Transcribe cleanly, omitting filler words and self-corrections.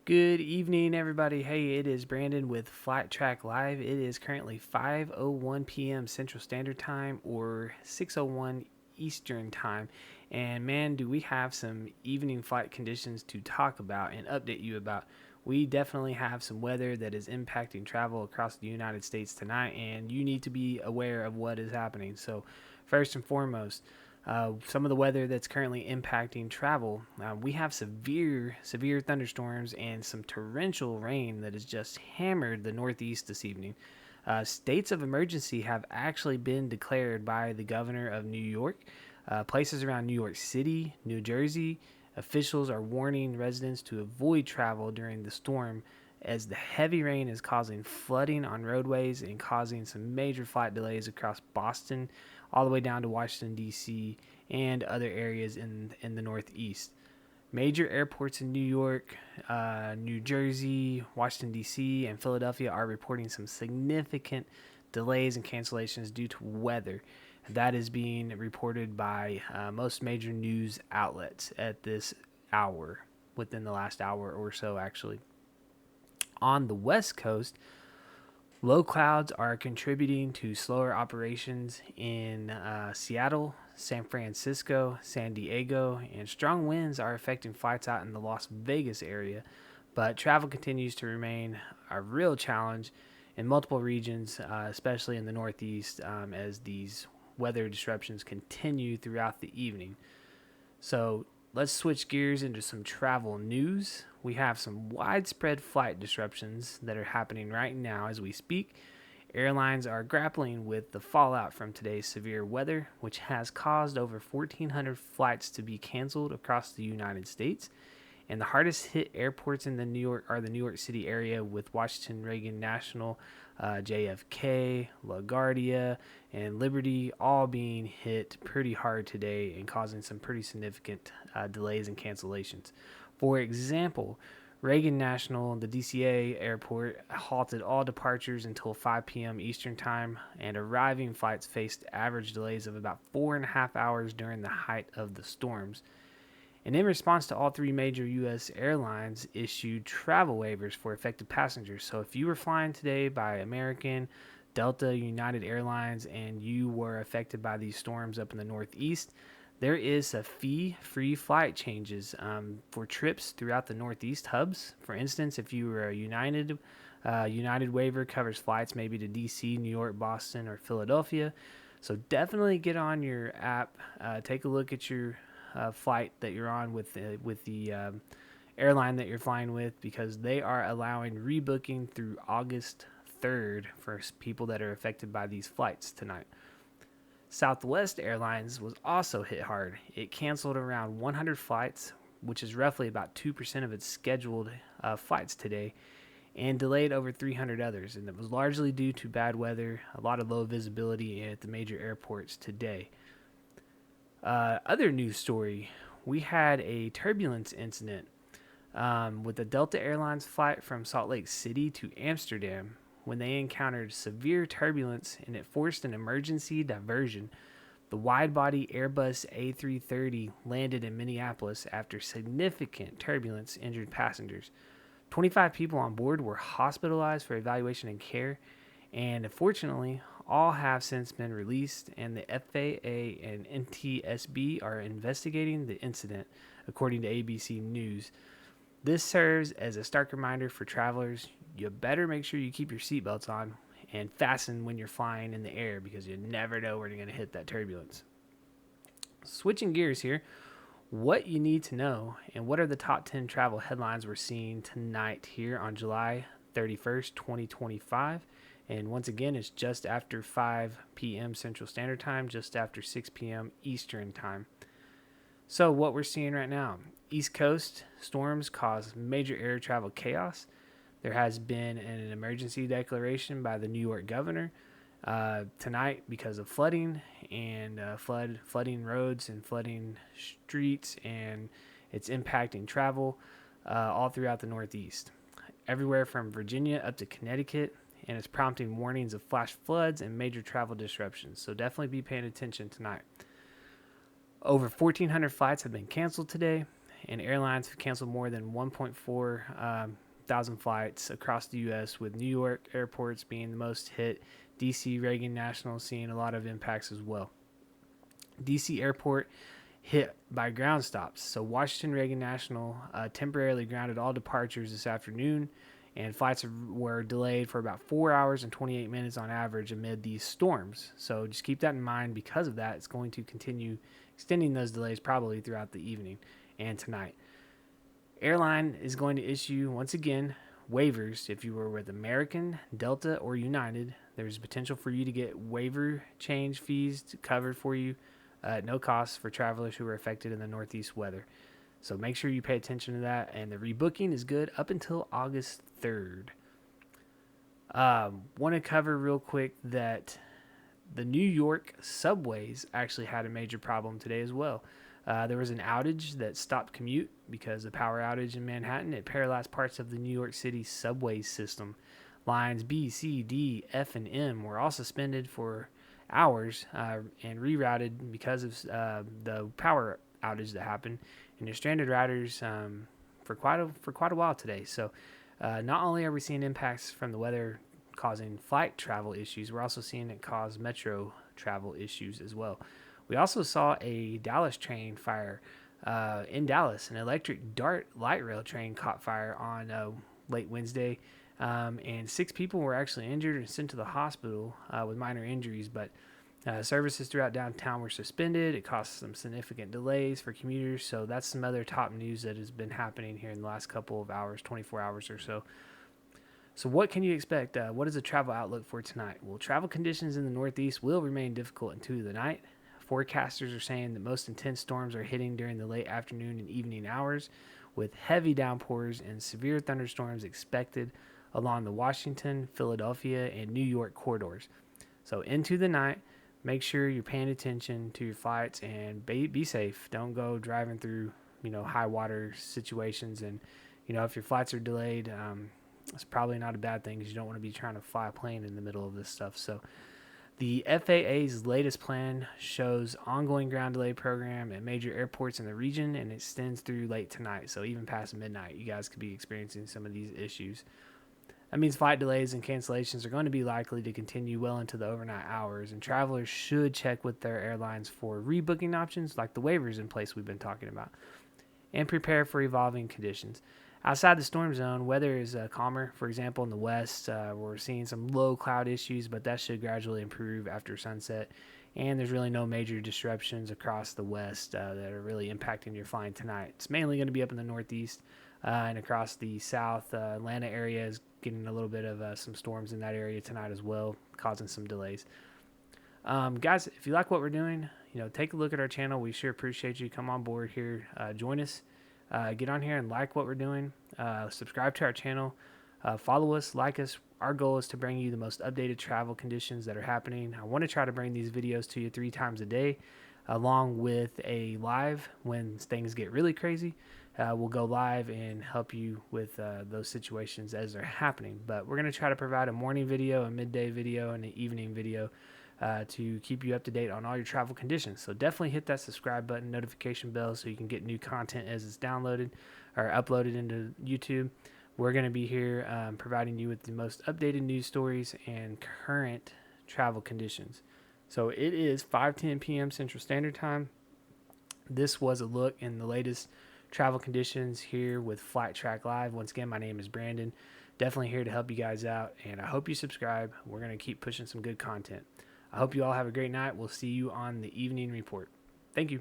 Good evening, everybody. Hey, it is Brandon with Flight Track Live. It is currently 5:01 p.m. Central Standard Time or 6:01 Eastern Time. And man, do we have some evening flight conditions to talk about and update you about. We definitely have some weather that is impacting travel across the United States tonight, and you need to be aware of what is happening. So, first and foremost, some of the weather that's currently impacting travel. We have severe thunderstorms and some torrential rain that has just hammered the Northeast this evening. States of emergency have actually been declared by the governor of New York. Places around New York City, New Jersey, officials are warning residents to avoid travel during the storm as the heavy rain is causing flooding on roadways and causing some major flight delays across Boston, all the way down to Washington, D.C., and other areas in the Northeast. Major airports in New York, New Jersey, Washington, D.C., and Philadelphia are reporting some significant delays and cancellations due to weather. That is being reported by most major news outlets at this hour, within the last hour or so, actually. On the West Coast, low clouds are contributing to slower operations in Seattle, San Francisco, San Diego, and strong winds are affecting flights out in the Las Vegas area. But travel continues to remain a real challenge in multiple regions, especially in the Northeast, as these weather disruptions continue throughout the evening. So let's switch gears into some travel news. We have some widespread flight disruptions that are happening right now as we speak. Airlines are grappling with the fallout from today's severe weather, which has caused over 1,400 flights to be canceled across the United States. And the hardest hit airports in the New York City area, with Washington Reagan National, JFK, LaGuardia, and Liberty all being hit pretty hard today and causing some pretty significant delays and cancellations. For example, Reagan National, the DCA airport, halted all departures until 5 p.m. Eastern Time, and arriving flights faced average delays of about 4.5 hours during the height of the storms. And in response to all three major U.S. airlines issued travel waivers for affected passengers. So if you were flying today by American, Delta, United Airlines, and you were affected by these storms up in the Northeast, there is a fee-free flight changes for trips throughout the Northeast hubs. For instance, if you were a United waiver covers flights maybe to D.C., New York, Boston, or Philadelphia. So definitely get on your app, take a look at your flight that you're on with the airline that you're flying with, because they are allowing rebooking through August 3rd for people that are affected by these flights tonight. Southwest Airlines was also hit hard. It canceled around 100 flights, which is roughly about 2% of its scheduled flights today, and delayed over 300 others. And it was largely due to bad weather, a lot of low visibility at the major airports today. Other news story, we had a turbulence incident with a Delta Airlines flight from Salt Lake City to Amsterdam when they encountered severe turbulence and it forced an emergency diversion. The wide-body Airbus A330 landed in Minneapolis after significant turbulence injured passengers. 25 people on board were hospitalized for evaluation and care, and fortunately, all have since been released, and the FAA and NTSB are investigating the incident, according to ABC News. This serves as a stark reminder for travelers: you better make sure you keep your seatbelts on and fasten when you're flying in the air, because you never know where you're going to hit that turbulence. Switching gears here, what you need to know and what are the top 10 travel headlines we're seeing tonight here on July 31st, 2025. And once again, it's just after 5 p.m. Central Standard Time, just after 6 p.m. Eastern Time. So what we're seeing right now: East Coast storms cause major air travel chaos. There has been an emergency declaration by the New York governor tonight because of flooding and flooding roads and flooding streets, and it's impacting travel all throughout the Northeast, everywhere from Virginia up to Connecticut, and it's prompting warnings of flash floods and major travel disruptions. So definitely be paying attention tonight. Over 1,400 flights have been canceled today, and airlines have canceled more than 1.4 thousand flights across the U.S., with New York airports being the most hit. D.C. Reagan National seeing a lot of impacts as well. D.C. airport hit by ground stops. So Washington Reagan National temporarily grounded all departures this afternoon, and flights were delayed for about 4 hours and 28 minutes on average amid these storms. So just keep that in mind. Because of that, it's going to continue extending those delays probably throughout the evening and tonight. Airline is going to issue, once again, waivers. If you were with American, Delta, or United, there's potential for you to get waiver change fees covered for you at no cost for travelers who were affected in the Northeast weather. So make sure you pay attention to that. And the rebooking is good up until August 3rd. Want to cover real quick that the New York subways actually had a major problem today as well. There was an outage that stopped commute because of power outage in Manhattan. It paralyzed parts of the New York City subway system. Lines B, C, D, F, and M were all suspended for hours and rerouted because of the power outage that happened. And there's stranded riders for quite a while today. So not only are we seeing impacts from the weather causing flight travel issues, we're also seeing it cause metro travel issues as well. We also saw a Dallas train fire in Dallas. An electric DART light rail train caught fire on late Wednesday, and 6 people were actually injured and sent to the hospital with minor injuries, but services throughout downtown were suspended. It caused some significant delays for commuters, so that's some other top news that has been happening here in the last couple of hours, 24 hours or so. So what can you expect? What is the travel outlook for tonight? Well, travel conditions in the Northeast will remain difficult into the night. Forecasters are saying that most intense storms are hitting during the late afternoon and evening hours, with heavy downpours and severe thunderstorms expected along the Washington, Philadelphia, and New York corridors. So into the night, make sure you're paying attention to your flights and be safe. Don't go driving through, high water situations. And, if your flights are delayed, it's probably not a bad thing, because you don't want to be trying to fly a plane in the middle of this stuff. So the FAA's latest plan shows ongoing ground delay program at major airports in the region, and it extends through late tonight. So even past midnight, you guys could be experiencing some of these issues. That means flight delays and cancellations are going to be likely to continue well into the overnight hours, and travelers should check with their airlines for rebooking options like the waivers in place we've been talking about, and prepare for evolving conditions. Outside the storm zone, weather is calmer. For example, in the west, we're seeing some low cloud issues, but that should gradually improve after sunset. And there's really no major disruptions across the west that are really impacting your flying tonight. It's mainly going to be up in the northeast and across the south. Atlanta area is getting a little bit of some storms in that area tonight as well, causing some delays. Guys, if you like what we're doing, take a look at our channel. We sure appreciate you. Come on board here. Join us. Get on here and like what we're doing. Subscribe to our channel. Follow us, like us. Our goal is to bring you the most updated travel conditions that are happening. I want to try to bring these videos to you 3 times a day, along with a live when things get really crazy. We'll go live and help you with those situations as they're happening. But we're going to try to provide a morning video, a midday video, and an evening video to keep you up to date on all your travel conditions. So definitely hit that subscribe button, notification bell, so you can get new content as it's downloaded or uploaded into YouTube. We're going to be here providing you with the most updated news stories and current travel conditions. So it is 5:10 p.m. Central Standard Time. This was a look in the latest travel conditions here with Flight Track Live. Once again, my name is Brandon. Definitely here to help you guys out, and I hope you subscribe. We're going to keep pushing some good content. I hope you all have a great night. We'll see you on the evening report. Thank you.